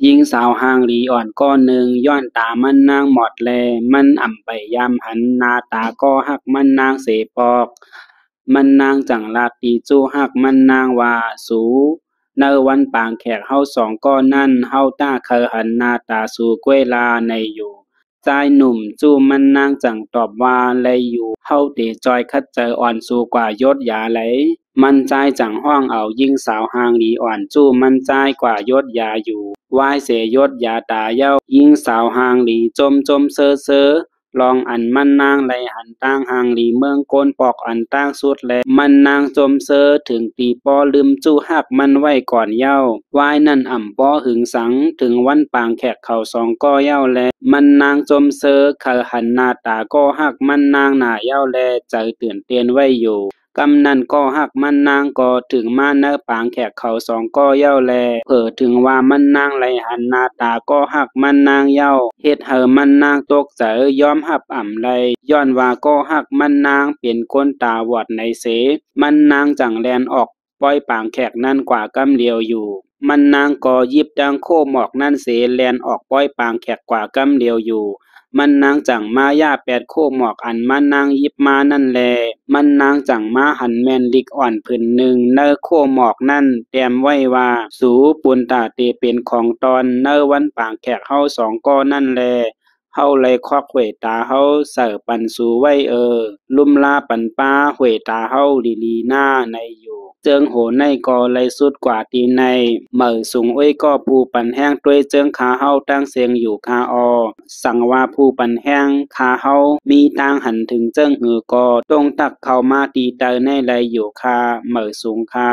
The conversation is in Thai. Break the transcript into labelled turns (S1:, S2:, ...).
S1: ยิงสาวหางหลีอ่อนก้อนหนึ่งย้อนตามันนางหมอดแลมันอ่ำไปยามหันหน้าตาก็หักมันนางเสปอกมันนางจังลาตีจู้หักมันนางว่าสูเนอวันปางแขกเฮาสองก้อนนั่นเฮาต้าเคอหันหน้าตาสู่กวยลาในอยู่ชายหนุ่มจู้มันนางจังตอบว่าเลยอยู่เฮาเตจอยคัดเจออ่อนสู่กว่ายศยาไหลมันใจจังห้องเอายิ่งสาวหางหลีอ่อนจู้มันใจกว่ายศยาอยู่ วายเสยศยาตาเย้ายิงสาวหางหลีจมเซอลองอันมันนางไหลหันตั้งหางหลีเมืองโกนปอกอันตั้งสุดแลมันนางจมเซอถึงตีปอลืมจู้หักมันไว้ก่อนเย้าวายนั่นอ่ำปอหึงสังถึงวันปางแขกเขาสองก็เย้าแลมันนางจมเซอเขาหันหน้าตาก็หักมันนางหน้าเย้าแลใจเตือนเตียนไว้อยู่ กำนันก็หักมันนางก็ถึงมาเนอปางแขกเขาสองก็เย้าแลเผอถึงว่ามันนางไหลหันหน้าตาก็หักมันนางเย้าเฮ็ดเฮอมันนางตกใจยอมหับอ่ำไหลย้อนว่าก็หักมันนางเป็นคนตาบอดในเสมันนางจังแลนออกปล่อยปางแขกนั่นกว่ากำเลียวอยู่มันนางก็ยิบดังโคหมอกนั่นเสแลนออกปล่อยปางแขกกว่ากำเลียวอยู่ มันนางจังมาย่าแปดโคหมอกอันมันนางยิบมานั่นแลมันนางจังมาหันแม่นลิกอ่อนผืนหนึ่งเนอโคหมอกนั่นแต้มไว้ว่าสูปุนตาเตเป็นของตอนเนอวันปางแขกเฮาสองก้อนั่นแลเฮาเลยควักหวยตาเฮาเสิร์ปันสูไว้ลุ่มลาปันป้าหวยตาเฮาลีลีหน้าในอยู่เจิงโหในก็เลยสุดกว่าตีในเหม่อสูงอ้ยก็ผู้ปันแห้งด้วยเจิงขาเฮาตั้งเสียงอยู่คาออสั่งว่าผู้ปันแห้งขาเฮามีตางหันถึงเจิงหือก็ต้องตักเข้ามาตีเตอในเลยอยู่คาเหม่อสูงคา